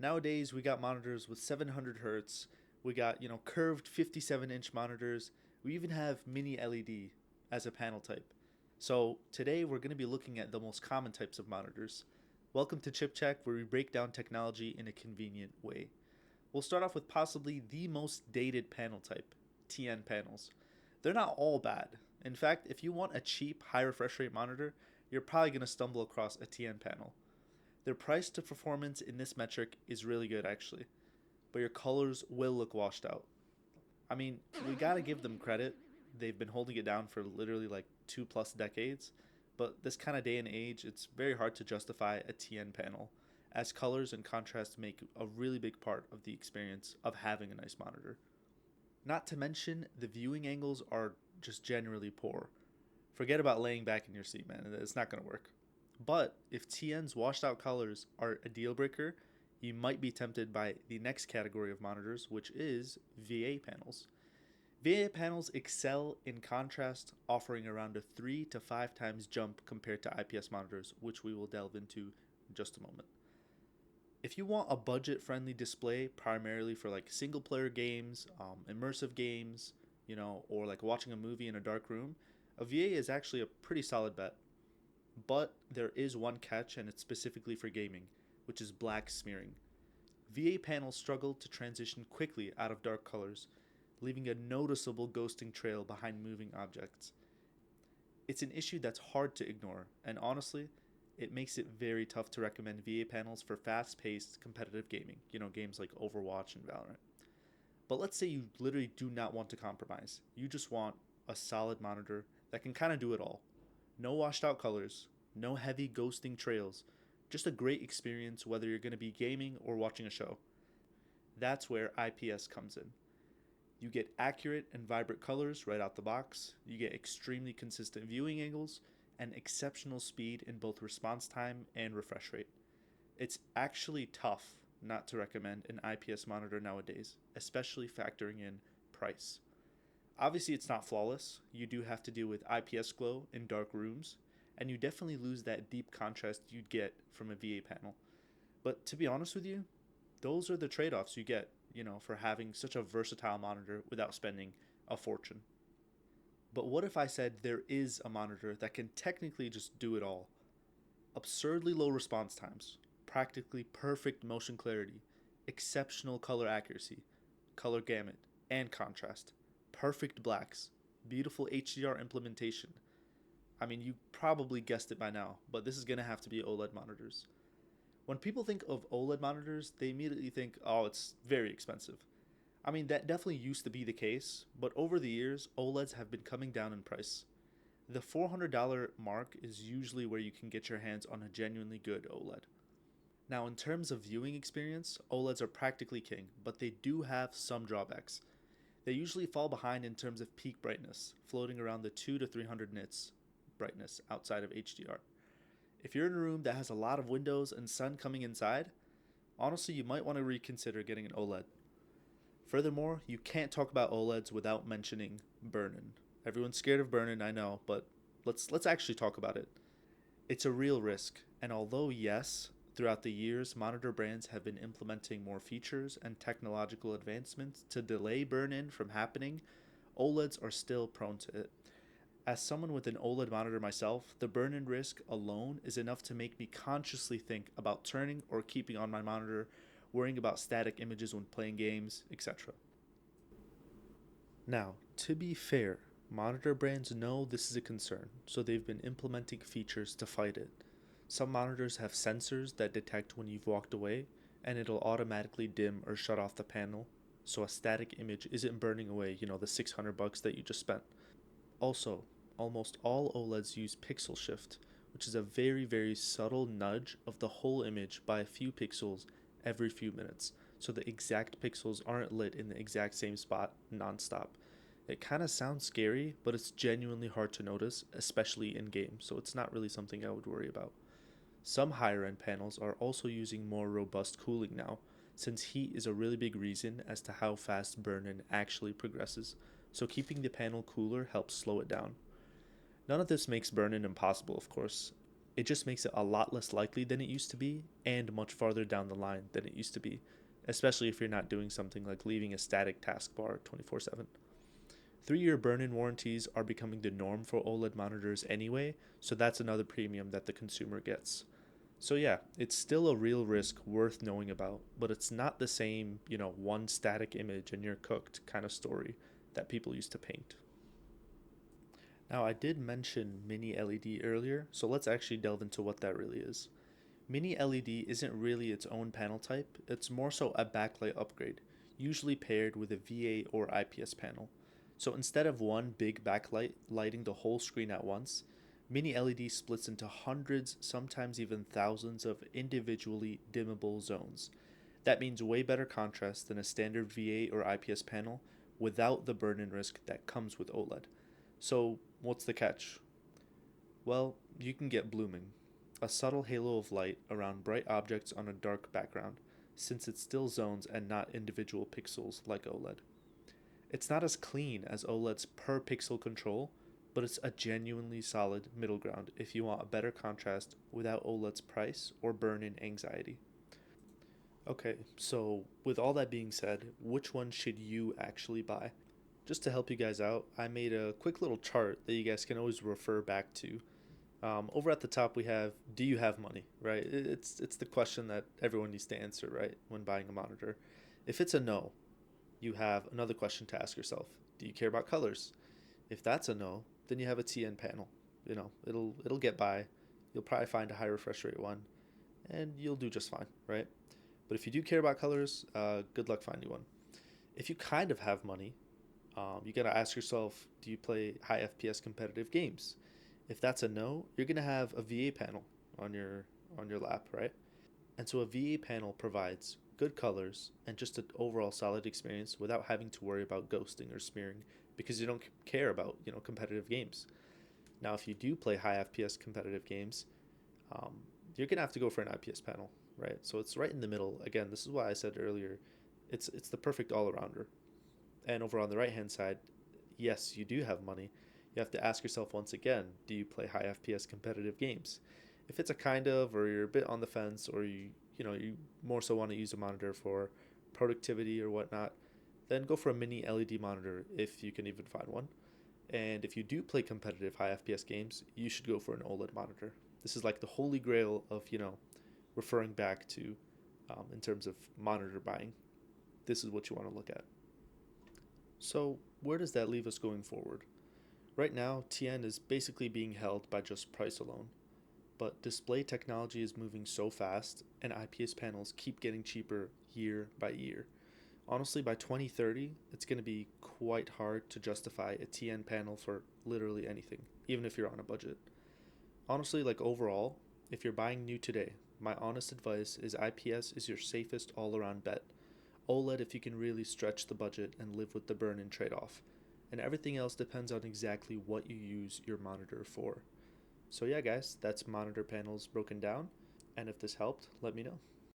Nowadays, we got monitors with 700 hertz. We got, curved 57-inch monitors. We even have mini LED as a panel type. So, today we're going to be looking at the most common types of monitors. Welcome to Chip Check, where we break down technology in a convenient way. We'll start off with possibly the most dated panel type, TN panels. They're not all bad. In fact, if you want a cheap, high refresh rate monitor, you're probably going to stumble across a TN panel. Their price to performance in this metric is really good actually, but your colors will look washed out. I mean, we gotta give them credit. They've been holding it down for literally like 2+ decades, but this kind of day and age, it's very hard to justify a TN panel, as colors and contrast make a really big part of the experience of having a nice monitor. Not to mention, the viewing angles are just generally poor. Forget about laying back in your seat, man. It's not gonna work. But if TN's washed out colors are a deal breaker, you might be tempted by the next category of monitors, which is VA panels. VA panels excel in contrast, offering around a 3 to 5 times jump compared to IPS monitors, which we will delve into in just a moment. If you want a budget friendly display, primarily for like single player games, immersive games, or like watching a movie in a dark room, a VA is actually a pretty solid bet. But there is one catch, and it's specifically for gaming, which is black smearing. VA panels struggle to transition quickly out of dark colors, leaving a noticeable ghosting trail behind moving objects. It's an issue that's hard to ignore, and honestly, it makes it very tough to recommend VA panels for fast paced competitive gaming, games like Overwatch and Valorant. But let's say you literally do not want to compromise. You just want a solid monitor that can kind of do it all. No washed out colors, no heavy ghosting trails, just a great experience whether you're going to be gaming or watching a show. That's where IPS comes in. You get accurate and vibrant colors right out the box, you get extremely consistent viewing angles, and exceptional speed in both response time and refresh rate. It's actually tough not to recommend an IPS monitor nowadays, especially factoring in price. Obviously, it's not flawless. You do have to deal with IPS glow in dark rooms, and you definitely lose that deep contrast you'd get from a VA panel. But to be honest with you, those are the trade offs you get, for having such a versatile monitor without spending a fortune. But what if I said there is a monitor that can technically just do it all? Absurdly low response times, practically perfect motion clarity, exceptional color accuracy, color gamut, and contrast, perfect blacks, beautiful HDR implementation. I mean, you probably guessed it by now, but this is going to have to be OLED monitors. When people think of OLED monitors, they immediately think, oh, it's very expensive. I mean, that definitely used to be the case, but over the years, OLEDs have been coming down in price. The $400 mark is usually where you can get your hands on a genuinely good OLED. Now, in terms of viewing experience, OLEDs are practically king, but they do have some drawbacks. They usually fall behind in terms of peak brightness, floating around the 2 to 300 nits brightness outside of HDR. If you're in a room that has a lot of windows and sun coming inside, honestly, you might want to reconsider getting an OLED. Furthermore, you can't talk about OLEDs without mentioning burn-in. Everyone's scared of burn-in, I know, but let's actually talk about it. It's a real risk, and although yes, throughout the years, monitor brands have been implementing more features and technological advancements to delay burn-in from happening, OLEDs are still prone to it. As someone with an OLED monitor myself, the burn-in risk alone is enough to make me consciously think about turning or keeping on my monitor, worrying about static images when playing games, etc. Now, to be fair, monitor brands know this is a concern, so they've been implementing features to fight it. Some monitors have sensors that detect when you've walked away, and it'll automatically dim or shut off the panel, so a static image isn't burning away, the $600 that you just spent. Also, almost all OLEDs use pixel shift, which is a very, very subtle nudge of the whole image by a few pixels every few minutes, so the exact pixels aren't lit in the exact same spot nonstop. It kind of sounds scary, but it's genuinely hard to notice, especially in games, so it's not really something I would worry about. Some higher end panels are also using more robust cooling now, since heat is a really big reason as to how fast burn in actually progresses, so keeping the panel cooler helps slow it down. None of this makes burn in impossible, of course. It just makes it a lot less likely than it used to be and much farther down the line than it used to be, especially if you're not doing something like leaving a static taskbar 24/7. 3-year burn-in warranties are becoming the norm for OLED monitors anyway, so that's another premium that the consumer gets. So yeah, it's still a real risk worth knowing about, but it's not the same, one static image and you're cooked kind of story that people used to paint. Now, I did mention mini LED earlier, so let's actually delve into what that really is. Mini LED isn't really its own panel type, it's more so a backlight upgrade, usually paired with a VA or IPS panel. So instead of one big backlight lighting the whole screen at once, Mini LED splits into hundreds, sometimes even thousands of individually dimmable zones. That means way better contrast than a standard VA or IPS panel without the burn in risk that comes with OLED. So, what's the catch? Well, you can get blooming, a subtle halo of light around bright objects on a dark background, since it's still zones and not individual pixels like OLED. It's not as clean as OLED's per pixel control, but it's a genuinely solid middle ground if you want a better contrast without OLED's price or burn in anxiety. Okay, so with all that being said, which one should you actually buy? Just to help you guys out, I made a quick little chart that you guys can always refer back to. Over at the top, we have, do you have money, right? It's the question that everyone needs to answer, right, when buying a monitor. If it's a no, you have another question to ask yourself. Do you care about colors? If that's a no, then you have a TN panel. It'll get by. You'll probably find a high refresh rate one, and you'll do just fine, right? But if you do care about colors, good luck finding one. If you kind of have money, you gotta ask yourself, do you play high FPS competitive games? If that's a no, you're gonna have a VA panel on your lap, right? And so a VA panel provides good colors and just an overall solid experience without having to worry about ghosting or smearing because you don't care about competitive games. Now, if you do play high FPS competitive games, um, you're gonna have to go for an IPS panel, right? So it's right in the middle. Again, this is why I said earlier, it's the perfect all arounder. And over on the right hand side, yes, you do have money. You have to ask yourself once again, do you play high FPS competitive games? If it's a kind of, or you're a bit on the fence, or you more so want to use a monitor for productivity or whatnot, then go for a mini LED monitor if you can even find one. And if you do play competitive high FPS games, you should go for an OLED monitor. This is like the holy grail of referring back to in terms of monitor buying. This is what you want to look at. So where does that leave us going forward? Right now, TN is basically being held by just price alone. But display technology is moving so fast, and IPS panels keep getting cheaper year by year. Honestly, by 2030, it's going to be quite hard to justify a TN panel for literally anything, even if you're on a budget. Honestly, like overall, if you're buying new today, my honest advice is IPS is your safest all around bet. OLED if you can really stretch the budget and live with the burn in trade off. And everything else depends on exactly what you use your monitor for. So yeah, guys, that's monitor panels broken down. And if this helped, let me know.